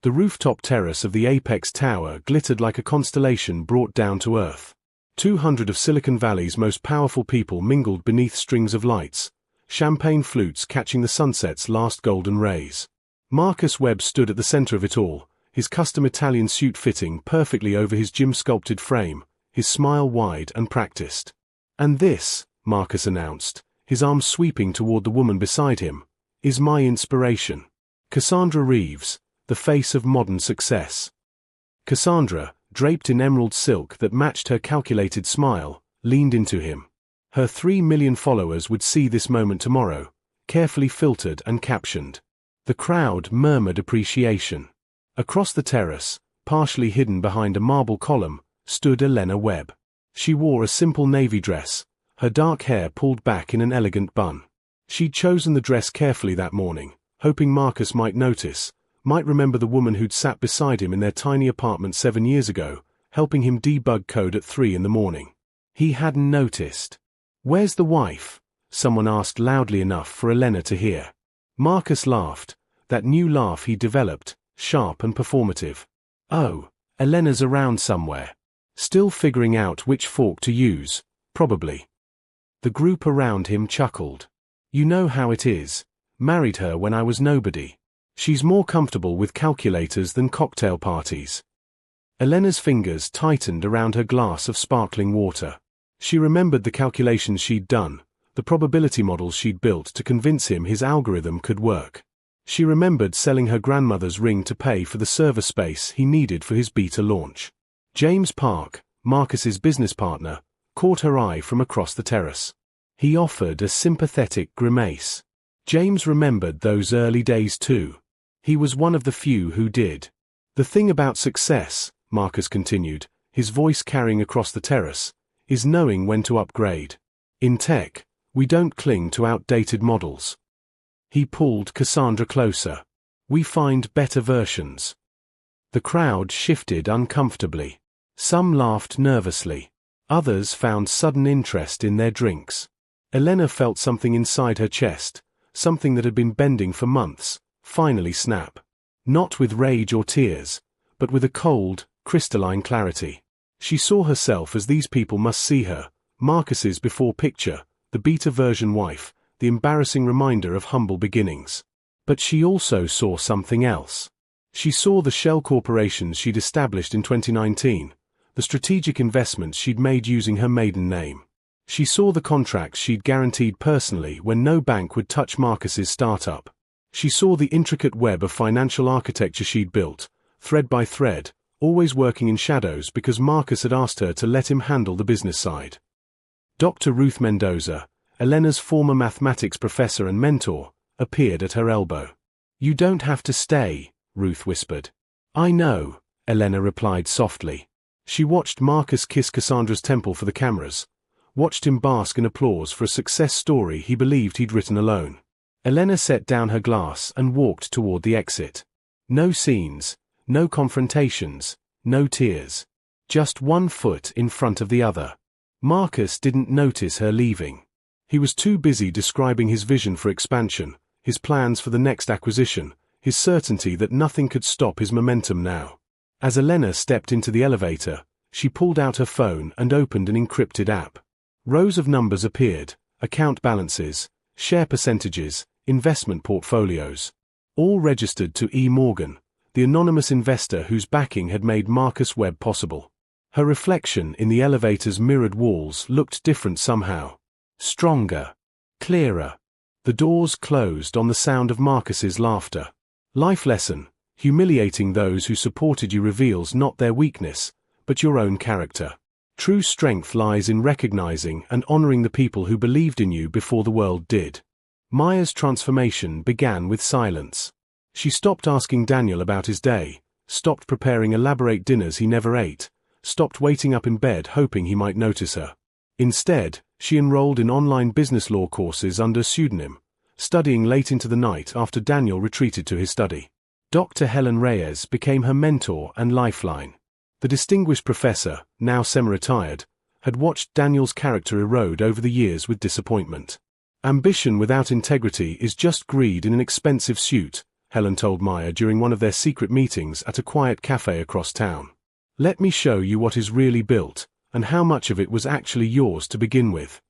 The rooftop terrace of the apex tower glittered like a constellation brought down to earth. 200 of Silicon Valley's most powerful people mingled beneath strings of lights, champagne flutes catching the sunset's last golden rays. Marcus Webb stood at the center of it all, his custom Italian suit fitting perfectly over his gym-sculpted frame, his smile wide and practiced. "And this," Marcus announced, his arm sweeping toward the woman beside him, "is my inspiration. Cassandra Reeves, the face of modern success." Cassandra, draped in emerald silk that matched her calculated smile, leaned into him. Her 3 million followers would see this moment tomorrow, carefully filtered and captioned. The crowd murmured appreciation. Across the terrace, partially hidden behind a marble column, stood Elena Webb. She wore a simple navy dress, her dark hair pulled back in an elegant bun. She'd chosen the dress carefully that morning, hoping Marcus might notice, might remember the woman who'd sat beside him in their tiny apartment 7 years ago, helping him debug code at 3 in the morning. He hadn't noticed. "Where's the wife?" someone asked loudly enough for Elena to hear. Marcus laughed, that new laugh he developed, sharp and performative. "Oh, Elena's around somewhere. Still figuring out which fork to use, probably." The group around him chuckled. "You know how it is. Married her when I was nobody. She's more comfortable with calculators than cocktail parties." Elena's fingers tightened around her glass of sparkling water. She remembered the calculations she'd done, the probability models she'd built to convince him his algorithm could work. She remembered selling her grandmother's ring to pay for the server space he needed for his beta launch. James Park, Marcus's business partner, caught her eye from across the terrace. He offered a sympathetic grimace. James remembered those early days too. He was one of the few who did. "The thing about success," Marcus continued, his voice carrying across the terrace, "is knowing when to upgrade. In tech, we don't cling to outdated models." He pulled Cassandra closer. "We find better versions." The crowd shifted uncomfortably. Some laughed nervously. Others found sudden interest in their drinks. Elena felt something inside her chest, something that had been bending for months, finally snap. Not with rage or tears, but with a cold, crystalline clarity. She saw herself as these people must see her, Marcus's before picture, the beta version wife, the embarrassing reminder of humble beginnings. But she also saw something else. She saw the shell corporations she'd established in 2019, the strategic investments she'd made using her maiden name. She saw the contracts she'd guaranteed personally when no bank would touch Marcus's startup. She saw the intricate web of financial architecture she'd built, thread by thread, always working in shadows because Marcus had asked her to let him handle the business side. Dr. Ruth Mendoza, Elena's former mathematics professor and mentor, appeared at her elbow. "You don't have to stay," Ruth whispered. "I know," Elena replied softly. She watched Marcus kiss Cassandra's temple for the cameras, watched him bask in applause for a success story he believed he'd written alone. Elena set down her glass and walked toward the exit. No scenes, no confrontations, no tears. Just one foot in front of the other. Marcus didn't notice her leaving. He was too busy describing his vision for expansion, his plans for the next acquisition, his certainty that nothing could stop his momentum now. As Elena stepped into the elevator, she pulled out her phone and opened an encrypted app. Rows of numbers appeared, account balances, share percentages, investment portfolios. All registered to E. Morgan, the anonymous investor whose backing had made Marcus Webb possible. Her reflection in the elevator's mirrored walls looked different somehow. Stronger. Clearer. The doors closed on the sound of Marcus's laughter. Life lesson: humiliating those who supported you reveals not their weakness, but your own character. True strength lies in recognizing and honoring the people who believed in you before the world did. Maya's transformation began with silence. She stopped asking Daniel about his day, stopped preparing elaborate dinners he never ate, stopped waiting up in bed hoping he might notice her. Instead, she enrolled in online business law courses under a pseudonym, studying late into the night after Daniel retreated to his study. Dr. Helen Reyes became her mentor and lifeline. The distinguished professor, now semi-retired, had watched Daniel's character erode over the years with disappointment. Ambition without integrity is just greed in an expensive suit, Helen told Maya during one of their secret meetings at a quiet cafe across town. Let me show you what is really built, and how much of it was actually yours to begin with.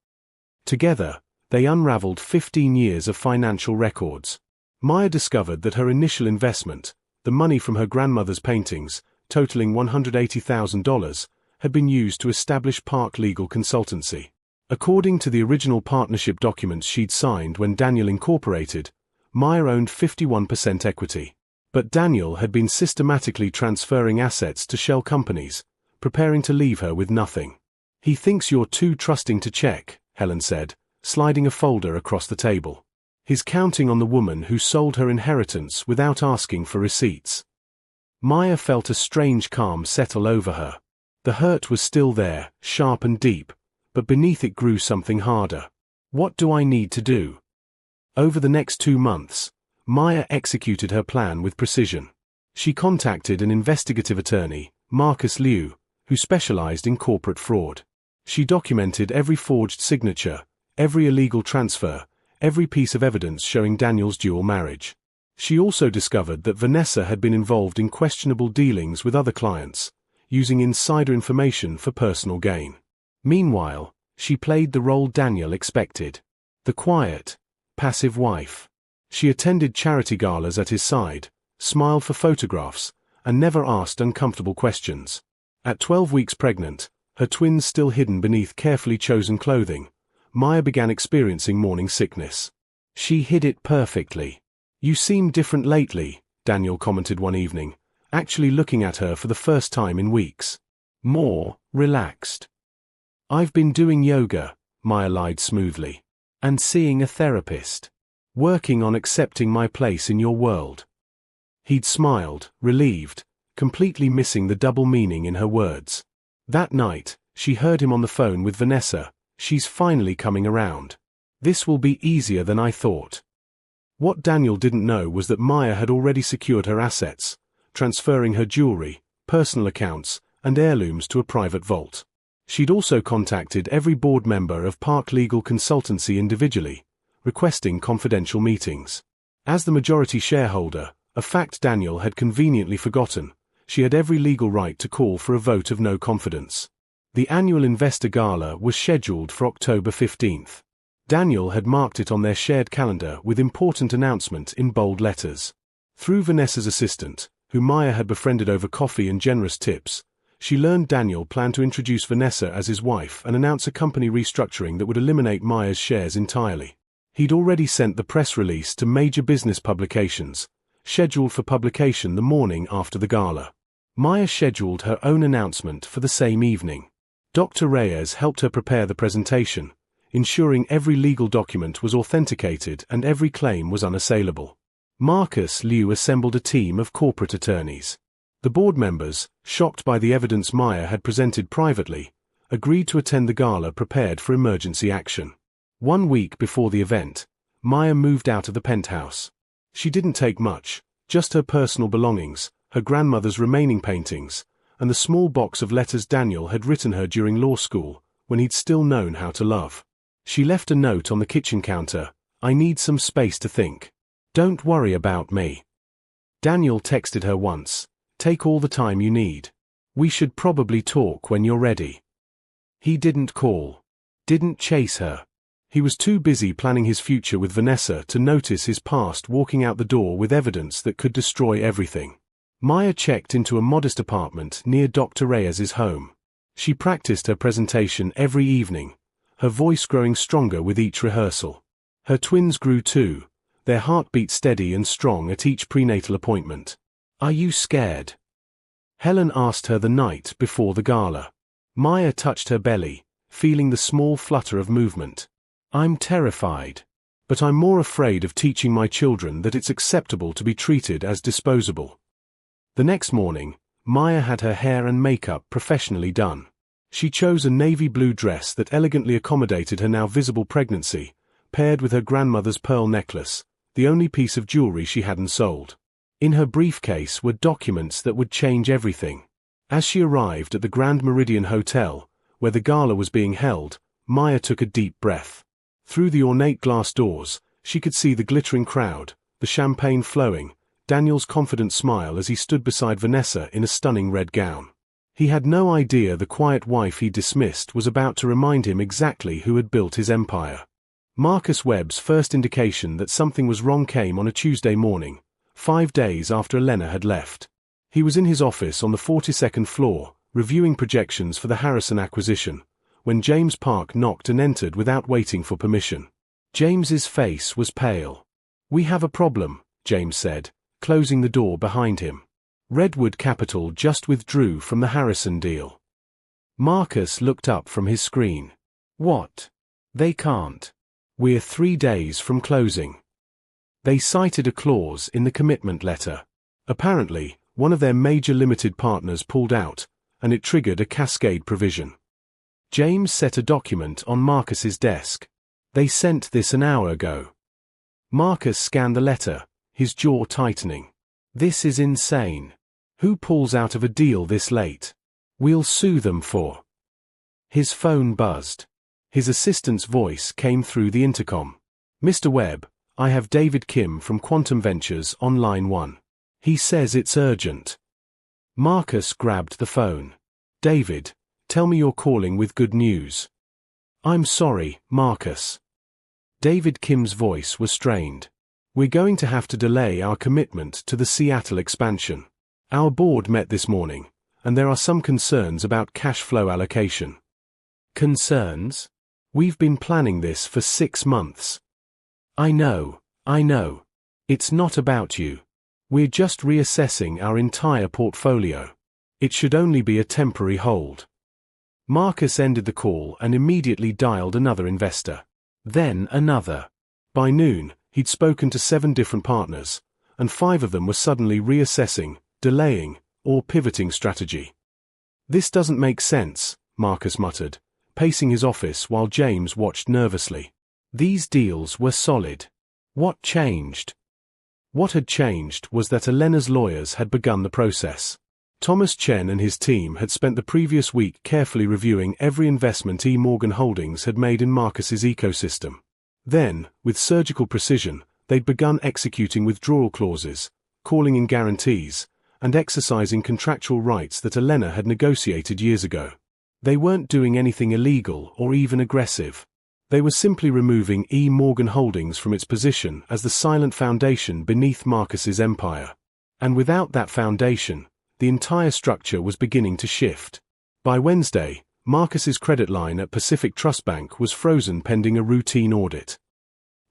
Together, they unraveled 15 years of financial records. Maya discovered that her initial investment, the money from her grandmother's paintings, totaling $180,000, had been used to establish Park Legal Consultancy. According to the original partnership documents she'd signed when Daniel incorporated, Maya owned 51% equity. But Daniel had been systematically transferring assets to shell companies, preparing to leave her with nothing. He thinks you're too trusting to check, Helen said, sliding a folder across the table. He's counting on the woman who sold her inheritance without asking for receipts. Maya felt a strange calm settle over her. The hurt was still there, sharp and deep, but beneath it grew something harder. What do I need to do? Over the next 2 months, Maya executed her plan with precision. She contacted an investigative attorney, Marcus Liu, who specialized in corporate fraud. She documented every forged signature, every illegal transfer, every piece of evidence showing Daniel's dual marriage. She also discovered that Vanessa had been involved in questionable dealings with other clients, using insider information for personal gain. Meanwhile, she played the role Daniel expected. The quiet, passive wife. She attended charity galas at his side, smiled for photographs, and never asked uncomfortable questions. At 12 weeks pregnant, her twins still hidden beneath carefully chosen clothing, Maya began experiencing morning sickness. She hid it perfectly. You seem different lately, Daniel commented one evening, actually looking at her for the first time in weeks. More relaxed. I've been doing yoga, Maya lied smoothly, and seeing a therapist. Working on accepting my place in your world. He'd smiled, relieved, completely missing the double meaning in her words. That night, she heard him on the phone with Vanessa. She's finally coming around. This will be easier than I thought. What Daniel didn't know was that Maya had already secured her assets, transferring her jewelry, personal accounts, and heirlooms to a private vault. She'd also contacted every board member of Park Legal Consultancy individually, requesting confidential meetings. As the majority shareholder, a fact Daniel had conveniently forgotten, she had every legal right to call for a vote of no confidence. The annual investor gala was scheduled for October 15th. Daniel had marked it on their shared calendar with important announcement in bold letters. Through Vanessa's assistant, who Maya had befriended over coffee and generous tips, she learned Daniel planned to introduce Vanessa as his wife and announce a company restructuring that would eliminate Maya's shares entirely. He'd already sent the press release to major business publications, scheduled for publication the morning after the gala. Maya scheduled her own announcement for the same evening. Dr. Reyes helped her prepare the presentation, ensuring every legal document was authenticated and every claim was unassailable. Marcus Liu assembled a team of corporate attorneys. The board members, shocked by the evidence Maya had presented privately, agreed to attend the gala prepared for emergency action. 1 week before the event, Maya moved out of the penthouse. She didn't take much, just her personal belongings, her grandmother's remaining paintings, and the small box of letters Daniel had written her during law school, when he'd still known how to love. She left a note on the kitchen counter, "I need some space to think. Don't worry about me." Daniel texted her once, "Take all the time you need. We should probably talk when you're ready." He didn't call. Didn't chase her. He was too busy planning his future with Vanessa to notice his past walking out the door with evidence that could destroy everything. Maya checked into a modest apartment near Dr. Reyes's home. She practiced her presentation every evening, her voice growing stronger with each rehearsal. Her twins grew too, their heartbeat steady and strong at each prenatal appointment. "Are you scared?" Helen asked her the night before the gala. Maya touched her belly, feeling the small flutter of movement. "I'm terrified. But I'm more afraid of teaching my children that it's acceptable to be treated as disposable." The next morning, Maya had her hair and makeup professionally done. She chose a navy blue dress that elegantly accommodated her now visible pregnancy, paired with her grandmother's pearl necklace, the only piece of jewelry she hadn't sold. In her briefcase were documents that would change everything. As she arrived at the Grand Meridian Hotel, where the gala was being held, Maya took a deep breath. Through the ornate glass doors, she could see the glittering crowd, the champagne flowing, Daniel's confident smile as he stood beside Vanessa in a stunning red gown. He had no idea the quiet wife he dismissed was about to remind him exactly who had built his empire. Marcus Webb's first indication that something was wrong came on a Tuesday morning, 5 days after Elena had left. He was in his office on the 42nd floor, reviewing projections for the Harrison acquisition, when James Park knocked and entered without waiting for permission. James's face was pale. "We have a problem," James said, closing the door behind him. "Redwood Capital just withdrew from the Harrison deal." Marcus looked up from his screen. "What? They can't. We're 3 days from closing." They cited a clause in the commitment letter. Apparently, one of their major limited partners pulled out, and it triggered a cascade provision. James set a document on Marcus's desk. "They sent this an hour ago." Marcus scanned the letter, his jaw tightening. "This is insane. Who pulls out of a deal this late? We'll sue them for..." His phone buzzed. His assistant's voice came through the intercom. "Mr. Webb, I have David Kim from Quantum Ventures on line 1. He says it's urgent." Marcus grabbed the phone. "David, tell me you're calling with good news." "I'm sorry, Marcus." David Kim's voice was strained. "We're going to have to delay our commitment to the Seattle expansion. Our board met this morning, and there are some concerns about cash flow allocation." "Concerns? We've been planning this for 6 months." I know. It's not about you. We're just reassessing our entire portfolio. It should only be a temporary hold." Marcus ended the call and immediately dialed another investor. Then another. By noon, he'd spoken to 7 different partners, and 5 of them were suddenly reassessing, delaying, or pivoting strategy. "This doesn't make sense," Marcus muttered, pacing his office while James watched nervously. These deals were solid. What changed? What had changed was that Elena's lawyers had begun the process. Thomas Chen and his team had spent the previous week carefully reviewing every investment E. Morgan Holdings had made in Marcus's ecosystem. Then, with surgical precision, they'd begun executing withdrawal clauses, calling in guarantees, and exercising contractual rights that Elena had negotiated years ago. They weren't doing anything illegal or even aggressive. They were simply removing E. Morgan Holdings from its position as the silent foundation beneath Marcus's empire. And without that foundation, the entire structure was beginning to shift. By Wednesday, Marcus's credit line at Pacific Trust Bank was frozen pending a routine audit.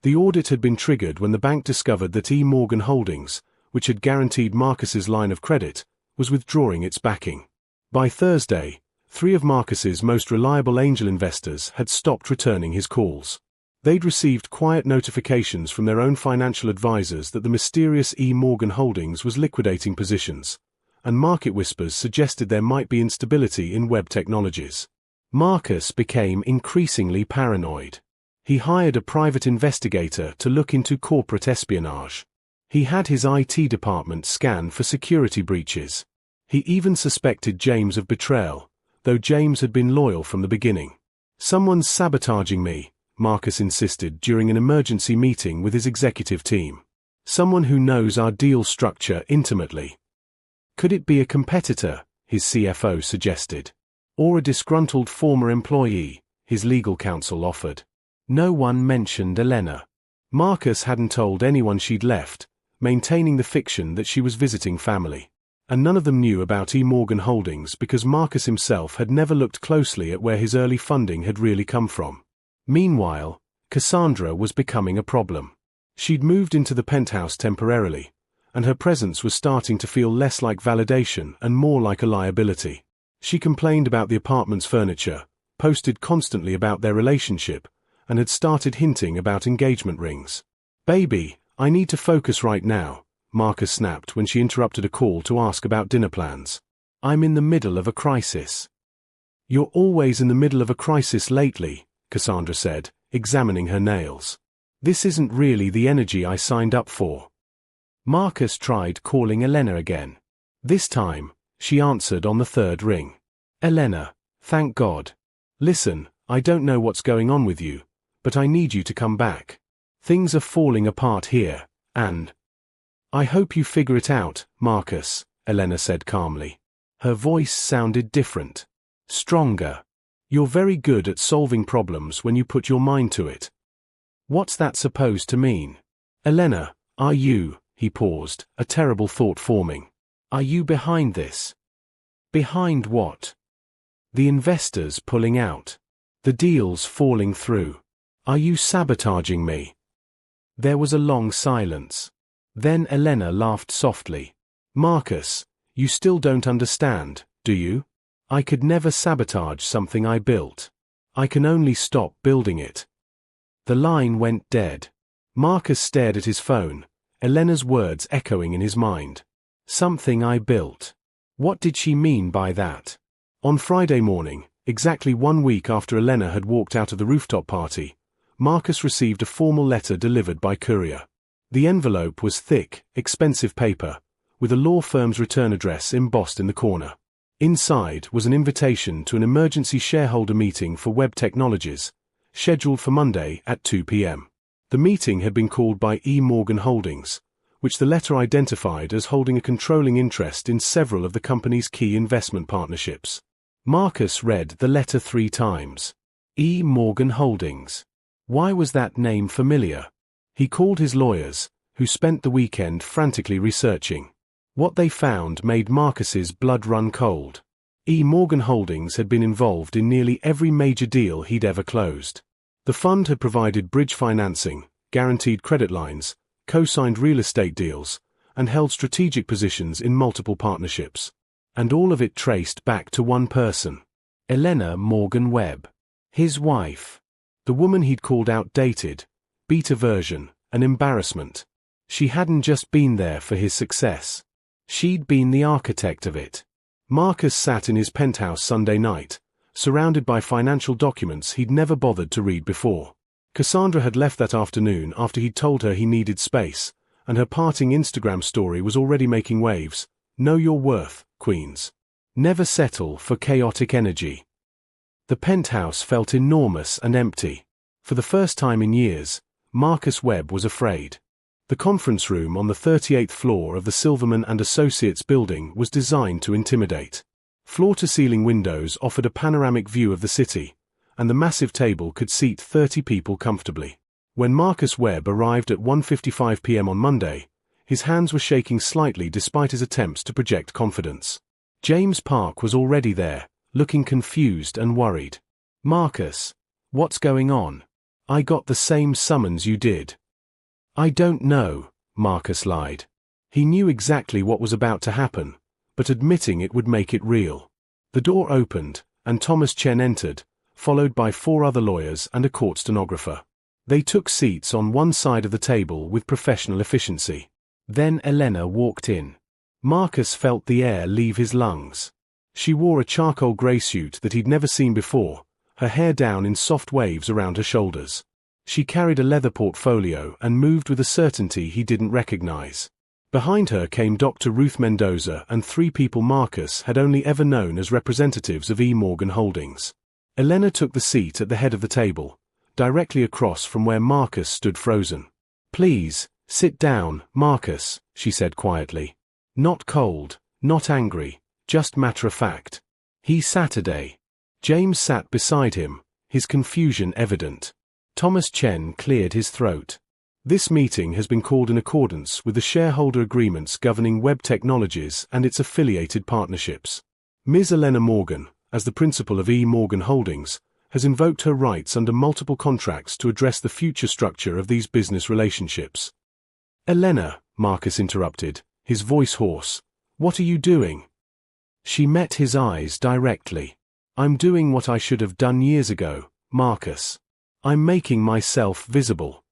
The audit had been triggered when the bank discovered that E. Morgan Holdings, which had guaranteed Marcus's line of credit, was withdrawing its backing. By Thursday, 3 of Marcus's most reliable angel investors had stopped returning his calls. They'd received quiet notifications from their own financial advisors that the mysterious E. Morgan Holdings was liquidating positions, and market whispers suggested there might be instability in Webb Technologies. Marcus became increasingly paranoid. He hired a private investigator to look into corporate espionage. He had his IT department scan for security breaches. He even suspected James of betrayal, though James had been loyal from the beginning. "Someone's sabotaging me," Marcus insisted during an emergency meeting with his executive team. "Someone who knows our deal structure intimately." "Could it be a competitor?" his CFO suggested. "Or a disgruntled former employee?" his legal counsel offered. No one mentioned Elena. Marcus hadn't told anyone she'd left, maintaining the fiction that she was visiting family. And none of them knew about E. Morgan Holdings because Marcus himself had never looked closely at where his early funding had really come from. Meanwhile, Cassandra was becoming a problem. She'd moved into the penthouse temporarily, and her presence was starting to feel less like validation and more like a liability. She complained about the apartment's furniture, posted constantly about their relationship, and had started hinting about engagement rings. "Baby, I need to focus right now," Marcus snapped when she interrupted a call to ask about dinner plans. "I'm in the middle of a crisis." "You're always in the middle of a crisis lately," Cassandra said, examining her nails. "This isn't really the energy I signed up for." Marcus tried calling Elena again. This time, she answered on the 3rd ring. "Elena, thank God. Listen, I don't know what's going on with you, but I need you to come back. Things are falling apart here, and..." I hope you figure it out, Marcus, Elena said calmly. Her voice sounded different. Stronger. You're very good at solving problems when you put your mind to it. What's that supposed to mean? Elena, are you, he paused, a terrible thought forming. Are you behind this? Behind what? The investors pulling out. The deals falling through. Are you sabotaging me? There was a long silence. Then Elena laughed softly. Marcus, you still don't understand, do you? I could never sabotage something I built. I can only stop building it. The line went dead. Marcus stared at his phone, Elena's words echoing in his mind. Something I built. What did she mean by that? On Friday morning, exactly 1 week after Elena had walked out of the rooftop party, Marcus received a formal letter delivered by courier. The envelope was thick, expensive paper, with a law firm's return address embossed in the corner. Inside was an invitation to an emergency shareholder meeting for Web Technologies, scheduled for Monday at 2 p.m. The meeting had been called by E. Morgan Holdings, which the letter identified as holding a controlling interest in several of the company's key investment partnerships. Marcus read the letter 3 times. E. Morgan Holdings. Why was that name familiar? He called his lawyers, who spent the weekend frantically researching. What they found made Marcus's blood run cold. E. Morgan Holdings had been involved in nearly every major deal he'd ever closed. The fund had provided bridge financing, guaranteed credit lines, co-signed real estate deals, and held strategic positions in multiple partnerships. And all of it traced back to one person. Elena Morgan Webb. His wife. The woman he'd called outdated, beta version, an embarrassment. She hadn't just been there for his success. She'd been the architect of it. Marcus sat in his penthouse Sunday night, surrounded by financial documents he'd never bothered to read before. Cassandra had left that afternoon after he'd told her he needed space, and her parting Instagram story was already making waves. Know your worth, Queens. Never settle for chaotic energy. The penthouse felt enormous and empty. For the first time in years, Marcus Webb was afraid. The conference room on the 38th floor of the Silverman and Associates building was designed to intimidate. Floor-to-ceiling windows offered a panoramic view of the city, and the massive table could seat 30 people comfortably. When Marcus Webb arrived at 1:55 p.m. on Monday, his hands were shaking slightly despite his attempts to project confidence. James Park was already there, looking confused and worried. Marcus, what's going on? I got the same summons you did. I don't know, Marcus lied. He knew exactly what was about to happen, but admitting it would make it real. The door opened, and Thomas Chen entered, followed by 4 other lawyers and a court stenographer. They took seats on one side of the table with professional efficiency. Then Elena walked in. Marcus felt the air leave his lungs. She wore a charcoal grey suit that he'd never seen before, her hair down in soft waves around her shoulders. She carried a leather portfolio and moved with a certainty he didn't recognize. Behind her came Dr. Ruth Mendoza and 3 people Marcus had only ever known as representatives of E. Morgan Holdings. Elena took the seat at the head of the table, directly across from where Marcus stood frozen. Please, sit down, Marcus, she said quietly. Not cold, not angry, just matter of fact. He's Saturday. James sat beside him, his confusion evident. Thomas Chen cleared his throat. This meeting has been called in accordance with the shareholder agreements governing Web Technologies and its affiliated partnerships. Ms. Elena Morgan, as the principal of E. Morgan Holdings, has invoked her rights under multiple contracts to address the future structure of these business relationships. Elena, Marcus interrupted, his voice hoarse, what are you doing? She met his eyes directly. I'm doing what I should have done years ago, Marcus. I'm making myself visible.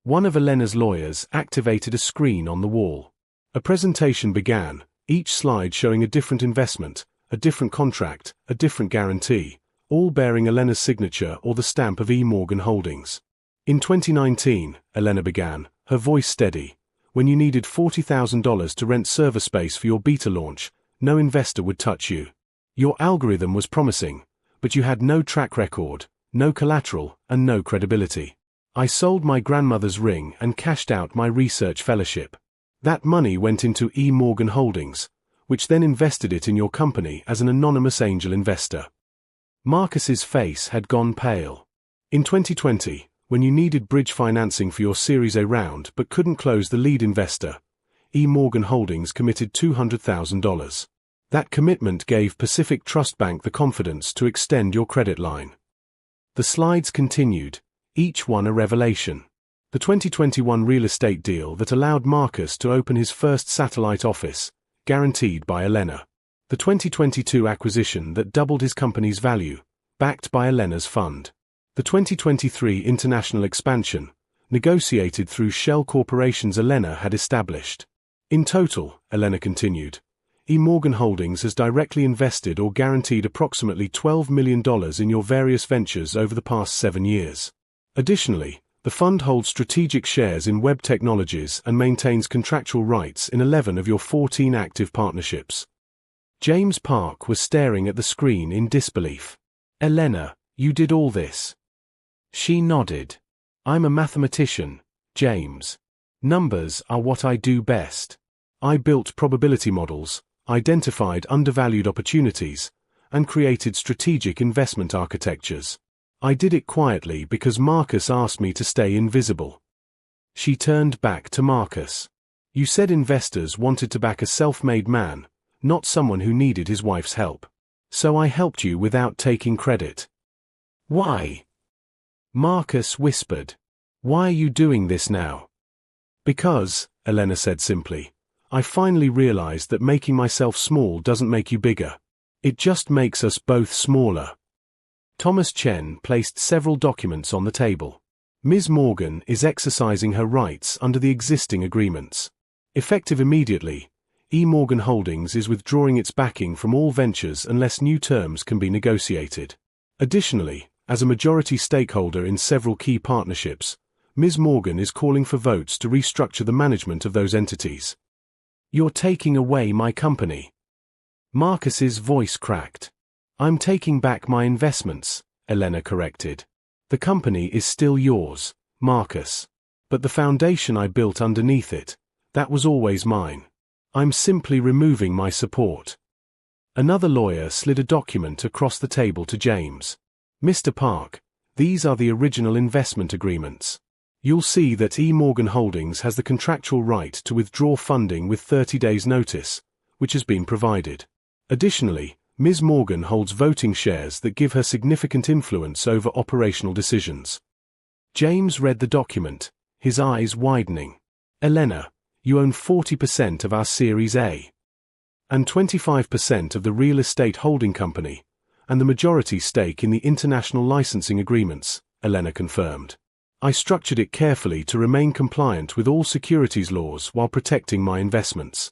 One of Elena's lawyers activated a screen on the wall. A presentation began, each slide showing a different investment, a different contract, a different guarantee, all bearing Elena's signature or the stamp of E. Morgan Holdings. In 2019, Elena began, her voice steady, when you needed $40,000 to rent server space for your beta launch, no investor would touch you. Your algorithm was promising, but you had no track record, no collateral, and no credibility. I sold my grandmother's ring and cashed out my research fellowship. That money went into E. Morgan Holdings, which then invested it in your company as an anonymous angel investor. Marcus's face had gone pale. In 2020, when you needed bridge financing for your Series A round but couldn't close the lead investor, E. Morgan Holdings committed $200,000. That commitment gave Pacific Trust Bank the confidence to extend your credit line. The slides continued, each one a revelation. The 2021 real estate deal that allowed Marcus to open his first satellite office, guaranteed by Elena. The 2022 acquisition that doubled his company's value, backed by Elena's fund. The 2023 international expansion, negotiated through shell corporations Elena had established. In total, Elena continued, E. Morgan Holdings has directly invested or guaranteed approximately $12 million in your various ventures over the past 7 years. Additionally, the fund holds strategic shares in Web Technologies and maintains contractual rights in 11 of your 14 active partnerships. James Park was staring at the screen in disbelief. Elena, you did all this? She nodded. I'm a mathematician, James. Numbers are what I do best. I built probability models, identified undervalued opportunities, and created strategic investment architectures. I did it quietly because Marcus asked me to stay invisible. She turned back to Marcus. You said investors wanted to back a self-made man, not someone who needed his wife's help. So I helped you without taking credit. Why? Marcus whispered. Why are you doing this now? Because, Elena said simply, I finally realized that making myself small doesn't make you bigger. It just makes us both smaller. Thomas Chen placed several documents on the table. Ms. Morgan is exercising her rights under the existing agreements. Effective immediately, E. Morgan Holdings is withdrawing its backing from all ventures unless new terms can be negotiated. Additionally, as a majority stakeholder in several key partnerships, Ms. Morgan is calling for votes to restructure the management of those entities. You're taking away my company. Marcus's voice cracked. I'm taking back my investments, Elena corrected. The company is still yours, Marcus. But the foundation I built underneath it, that was always mine. I'm simply removing my support. Another lawyer slid a document across the table to James. Mr. Park, these are the original investment agreements. You'll see that E. Morgan Holdings has the contractual right to withdraw funding with 30 days' notice, which has been provided. Additionally, Ms. Morgan holds voting shares that give her significant influence over operational decisions. James read the document, his eyes widening. Elena, you own 40% of our Series A. And 25% of the real estate holding company, and the majority stake in the international licensing agreements, Elena confirmed. I structured it carefully to remain compliant with all securities laws while protecting my investments.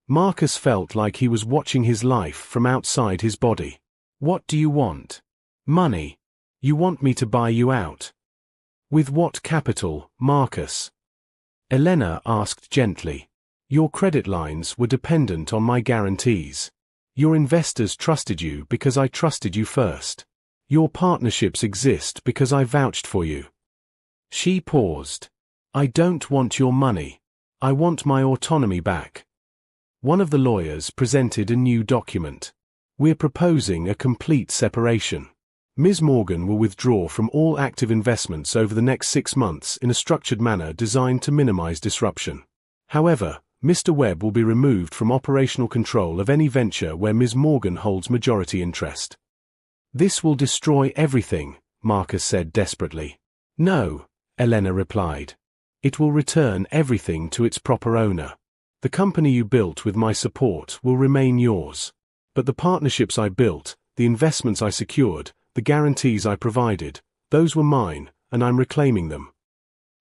Marcus felt like he was watching his life from outside his body. What do you want? Money. You want me to buy you out? With what capital, Marcus? Elena asked gently. Your credit lines were dependent on my guarantees. Your investors trusted you because I trusted you first. Your partnerships exist because I vouched for you. She paused. I don't want your money. I want my autonomy back. One of the lawyers presented a new document. We're proposing a complete separation. Ms. Morgan will withdraw from all active investments over the next 6 months in a structured manner designed to minimize disruption. However, Mr. Webb will be removed from operational control of any venture where Ms. Morgan holds majority interest. This will destroy everything, Marcus said desperately. No, Elena replied. It will return everything to its proper owner. The company you built with my support will remain yours. But the partnerships I built, the investments I secured, the guarantees I provided, those were mine, and I'm reclaiming them.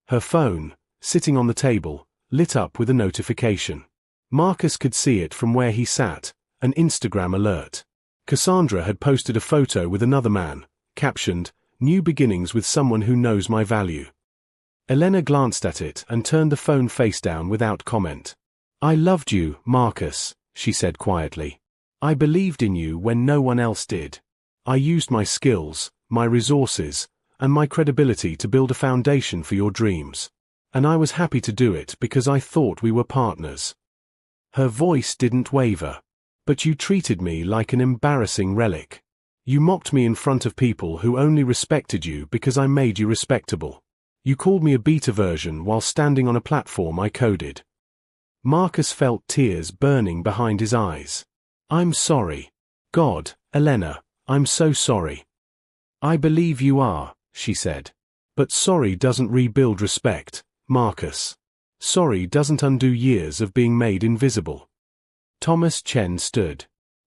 Her phone, sitting on the table, lit up with a notification. Marcus could see it from where he sat, an Instagram alert. Cassandra had posted a photo with another man, captioned, New beginnings with someone who knows my value. Elena glanced at it and turned the phone face down without comment. I loved you, Marcus, she said quietly. I believed in you when no one else did. I used my skills, my resources, and my credibility to build a foundation for your dreams. And I was happy to do it because I thought we were partners. Her voice didn't waver. But you treated me like an embarrassing relic. You mocked me in front of people who only respected you because I made you respectable. You called me a beta version while standing on a platform I coded. Marcus felt tears burning behind his eyes. I'm sorry. God, Elena, I'm so sorry. I believe you are, she said. But sorry doesn't rebuild respect, Marcus. Sorry doesn't undo years of being made invisible. Thomas Chen stood.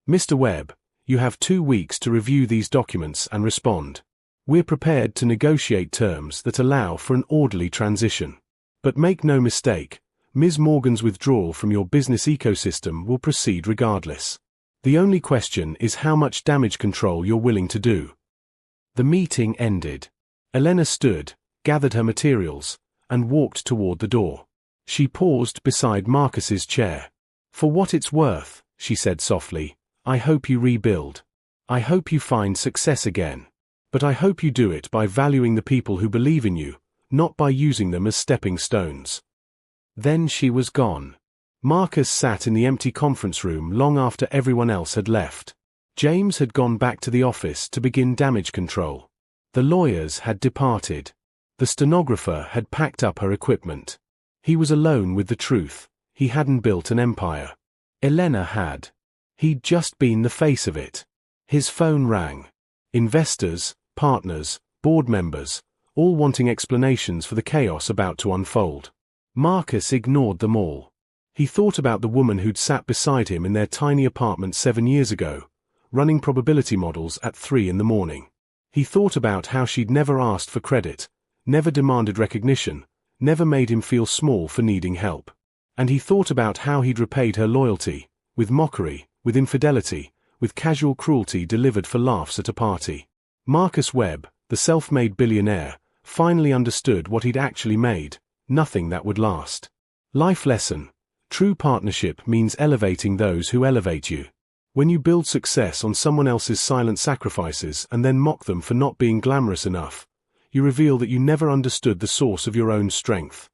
Mr. Webb, you have 2 weeks to review these documents and respond. We're prepared to negotiate terms that allow for an orderly transition. But make no mistake, Ms. Morgan's withdrawal from your business ecosystem will proceed regardless. The only question is how much damage control you're willing to do. The meeting ended. Elena stood, gathered her materials, and walked toward the door. She paused beside Marcus's chair. For what it's worth, she said softly, I hope you rebuild. I hope you find success again. But I hope you do it by valuing the people who believe in you, not by using them as stepping stones. Then she was gone. Marcus sat in the empty conference room long after everyone else had left. James had gone back to the office to begin damage control. The lawyers had departed. The stenographer had packed up her equipment. He was alone with the truth. He hadn't built an empire. Elena had. He'd just been the face of it. His phone rang. Investors, partners, board members, all wanting explanations for the chaos about to unfold. Marcus ignored them all. He thought about the woman who'd sat beside him in their tiny apartment 7 years ago, running probability models at 3 in the morning. He thought about how she'd never asked for credit, never demanded recognition, never made him feel small for needing help. And he thought about how he'd repaid her loyalty, with mockery, with infidelity, with casual cruelty delivered for laughs at a party. Marcus Webb, the self-made billionaire, finally understood what he'd actually made, nothing that would last. Life lesson. True partnership means elevating those who elevate you. When you build success on someone else's silent sacrifices and then mock them for not being glamorous enough, you reveal that you never understood the source of your own strength.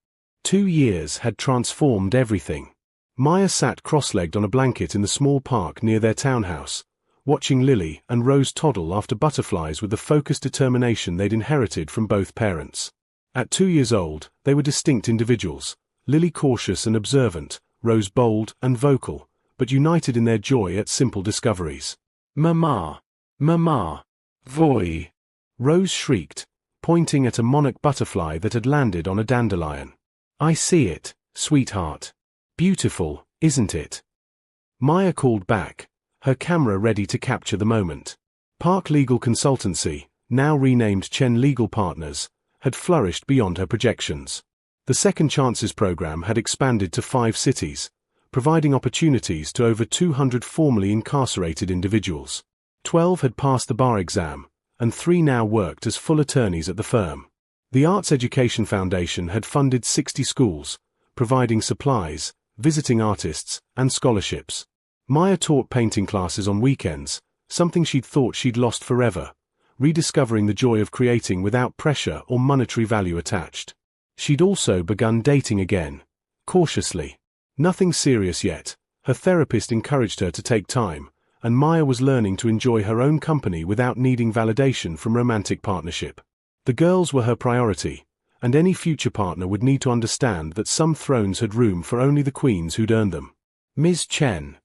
2 years had transformed everything. Maya sat cross-legged on a blanket in the small park near their townhouse, watching Lily and Rose toddle after butterflies with the focused determination they'd inherited from both parents. At 2 years old, they were distinct individuals, Lily cautious and observant, Rose bold and vocal, but united in their joy at simple discoveries. Mama! Mama! Voy! Rose shrieked, pointing at a monarch butterfly that had landed on a dandelion. I see it, sweetheart. Beautiful, isn't it? Maya called back, her camera ready to capture the moment. Park Legal Consultancy, now renamed Chen Legal Partners, had flourished beyond her projections. The Second Chances program had expanded to 5 cities, providing opportunities to over 200 formerly incarcerated individuals. 12 had passed the bar exam, and 3 now worked as full attorneys at the firm. The Arts Education Foundation had funded 60 schools, providing supplies, visiting artists, and scholarships. Maya taught painting classes on weekends, something she'd thought she'd lost forever, rediscovering the joy of creating without pressure or monetary value attached. She'd also begun dating again, cautiously. Nothing serious yet. Her therapist encouraged her to take time, and Maya was learning to enjoy her own company without needing validation from romantic partnership. The girls were her priority, and any future partner would need to understand that some thrones had room for only the queens who'd earned them. Ms. Chen.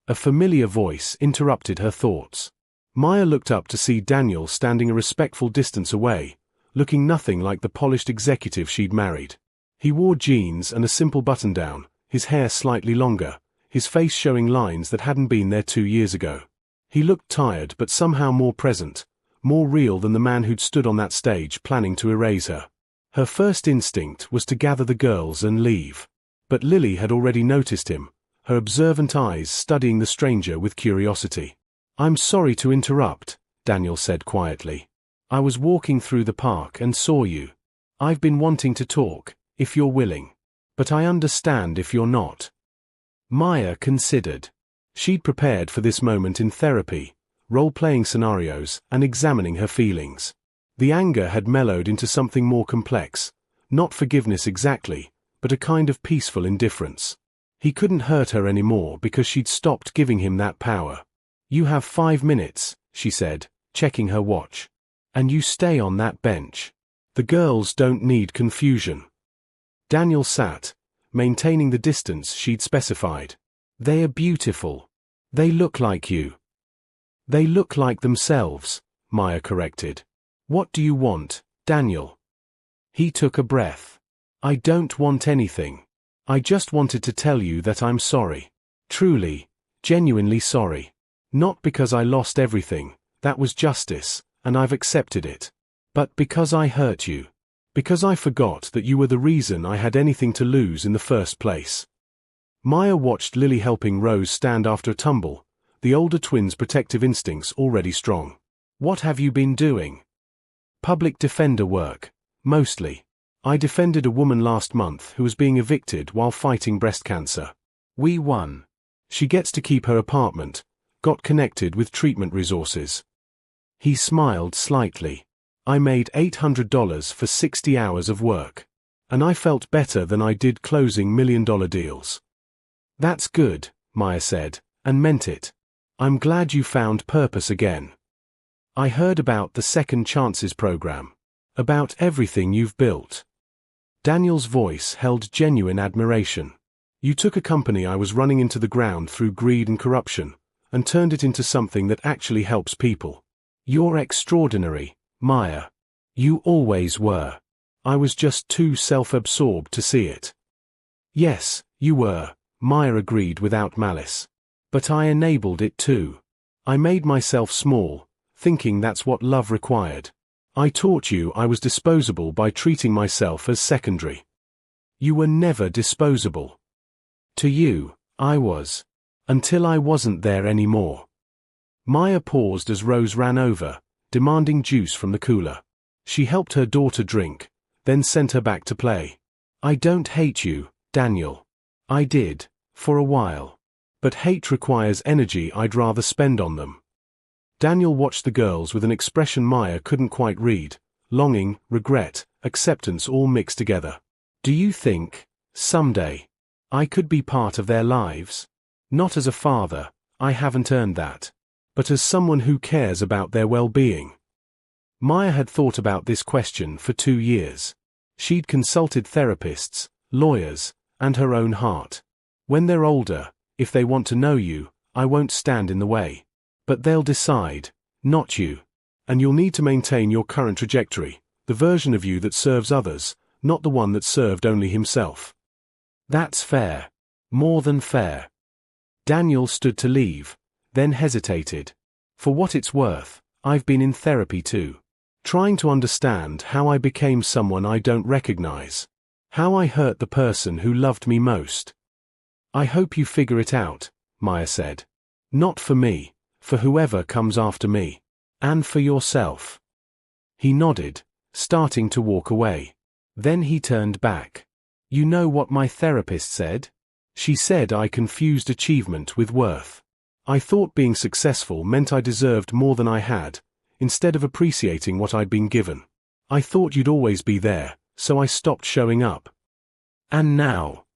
A familiar voice interrupted her thoughts. Maya looked up to see Daniel standing a respectful distance away, looking nothing like the polished executive she'd married. He wore jeans and a simple button-down, his hair slightly longer, his face showing lines that hadn't been there 2 years ago. He looked tired but somehow more present, more real than the man who'd stood on that stage planning to erase her. Her first instinct was to gather the girls and leave. But Lily had already noticed him, her observant eyes studying the stranger with curiosity. I'm sorry to interrupt, Daniel said quietly. I was walking through the park and saw you. I've been wanting to talk, if you're willing. But I understand if you're not. Maya considered. She'd prepared for this moment in therapy, role-playing scenarios, and examining her feelings. The anger had mellowed into something more complex, Not forgiveness exactly, but a kind of peaceful indifference. He couldn't hurt her anymore because she'd stopped giving him that power. "You have 5 minutes," she said, checking her watch. "And you stay on that bench. The girls don't need confusion." Daniel sat, maintaining the distance she'd specified. "They are beautiful. They look like you." "They look like themselves," Maya corrected. "What do you want, Daniel?" He took a breath. "I don't want anything. I just wanted to tell you that I'm sorry. Truly, genuinely sorry. Not because I lost everything, that was justice, and I've accepted it. But because I hurt you. Because I forgot that you were the reason I had anything to lose in the first place." Maya watched Lily helping Rose stand after a tumble, the older twin's protective instincts already strong. "What have you been doing?" "Public defender work, mostly. I defended a woman last month who was being evicted while fighting breast cancer. We won. She gets to keep her apartment, got connected with treatment resources." He smiled slightly. "I made $800 for 60 hours of work. And I felt better than I did closing million-dollar deals." "That's good," Maya said, and meant it. "I'm glad you found purpose again. I heard about the Second Chances program. About everything you've built." Daniel's voice held genuine admiration. "You took a company I was running into the ground through greed and corruption, and turned it into something that actually helps people. You're extraordinary, Maya. You always were. I was just too self-absorbed to see it." "Yes, you were," Maya agreed without malice. "But I enabled it too. I made myself small, thinking that's what love required. I taught you I was disposable by treating myself as secondary. You were never disposable. To you, I was. Until I wasn't there anymore." Maya paused as Rose ran over, demanding juice from the cooler. She helped her daughter drink, then sent her back to play. "I don't hate you, Daniel. I did, for a while. But hate requires energy I'd rather spend on them." Daniel watched the girls with an expression Maya couldn't quite read, longing, regret, acceptance all mixed together. "Do you think, someday, I could be part of their lives? Not as a father, I haven't earned that. But as someone who cares about their well-being?" Maya had thought about this question for 2 years. She'd consulted therapists, lawyers, and her own heart. "When they're older, if they want to know you, I won't stand in the way. But they'll decide, not you. And you'll need to maintain your current trajectory, the version of you that serves others, not the one that served only himself." "That's fair. More than fair." Daniel stood to leave, then hesitated. "For what it's worth, I've been in therapy too. Trying to understand how I became someone I don't recognize. How I hurt the person who loved me most." "I hope you figure it out," Maya said. "Not for me. For whoever comes after me. And for yourself." He nodded, starting to walk away. Then he turned back. "You know what my therapist said? She said I confused achievement with worth. I thought being successful meant I deserved more than I had, instead of appreciating what I'd been given. I thought you'd always be there, so I stopped showing up." "And now?"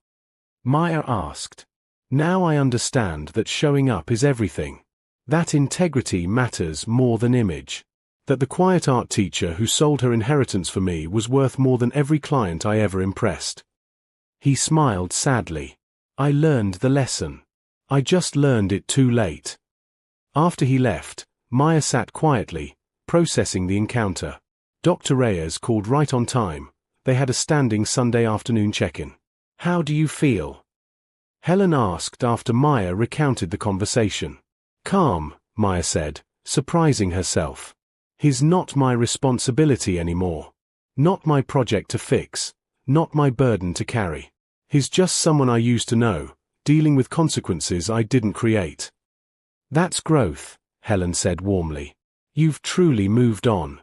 Maya asked. "Now I understand that showing up is everything. That integrity matters more than image. That the quiet art teacher who sold her inheritance for me was worth more than every client I ever impressed." He smiled sadly. "I learned the lesson. I just learned it too late." After he left, Maya sat quietly, processing the encounter. Dr. Reyes called right on time. They had a standing Sunday afternoon check-in. "How do you feel?" Helen asked after Maya recounted the conversation. "Calm," Maya said, surprising herself. "He's not my responsibility anymore. Not my project to fix. Not my burden to carry. He's just someone I used to know, dealing with consequences I didn't create." "That's growth," Helen said warmly. "You've truly moved on."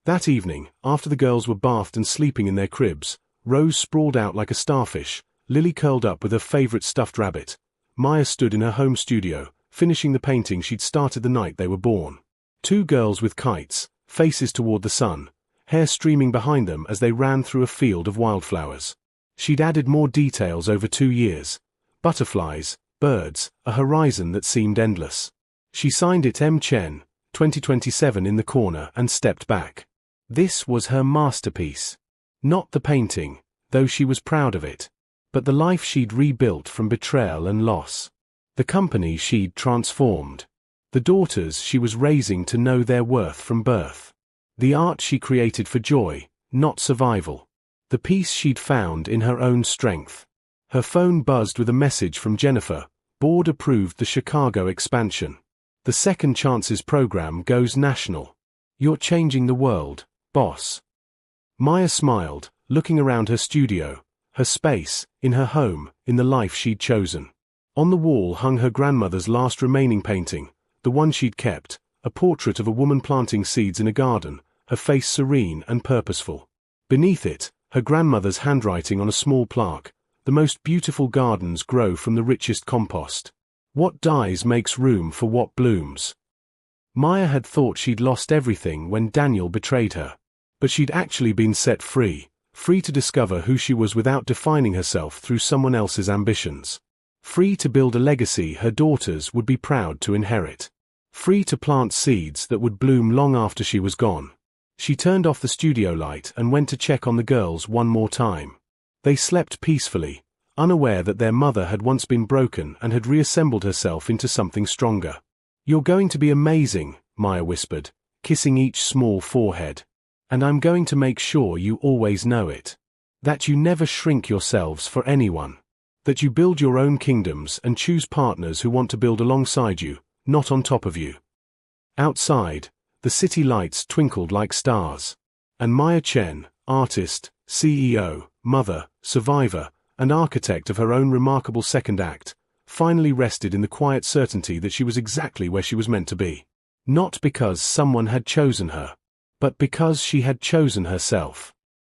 That evening, after the girls were bathed and sleeping in their cribs, Rose sprawled out like a starfish, Lily curled up with her favorite stuffed rabbit. Maya stood in her home studio, finishing the painting she'd started the night they were born. Two girls with kites, faces toward the sun, hair streaming behind them as they ran through a field of wildflowers. She'd added more details over 2 years. Butterflies, birds, a horizon that seemed endless. She signed it M. Chen, 2027 in the corner and stepped back. This was her masterpiece. Not the painting, though she was proud of it, but the life she'd rebuilt from betrayal and loss. The company she'd transformed. The daughters she was raising to know their worth from birth. The art she created for joy, not survival. The peace she'd found in her own strength. Her phone buzzed with a message from Jennifer. Board approved the Chicago expansion. The Second Chances program goes national. You're changing the world, boss. Maya smiled, looking around her studio, her space, in her home, in the life she'd chosen. On the wall hung her grandmother's last remaining painting, the one she'd kept, a portrait of a woman planting seeds in a garden, her face serene and purposeful. Beneath it, her grandmother's handwriting on a small plaque, "The most beautiful gardens grow from the richest compost. What dies makes room for what blooms." Maya had thought she'd lost everything when Daniel betrayed her. But she'd actually been set free, free to discover who she was without defining herself through someone else's ambitions. Free to build a legacy her daughters would be proud to inherit. Free to plant seeds that would bloom long after she was gone. She turned off the studio light and went to check on the girls one more time. They slept peacefully, unaware that their mother had once been broken and had reassembled herself into something stronger. "You're going to be amazing," Maya whispered, kissing each small forehead. "And I'm going to make sure you always know it. That you never shrink yourselves for anyone. That you build your own kingdoms and choose partners who want to build alongside you, not on top of you." Outside, the city lights twinkled like stars. And Maya Chen, artist, CEO, mother, survivor, and architect of her own remarkable second act, finally rested in the quiet certainty that she was exactly where she was meant to be. Not because someone had chosen her, but because she had chosen herself.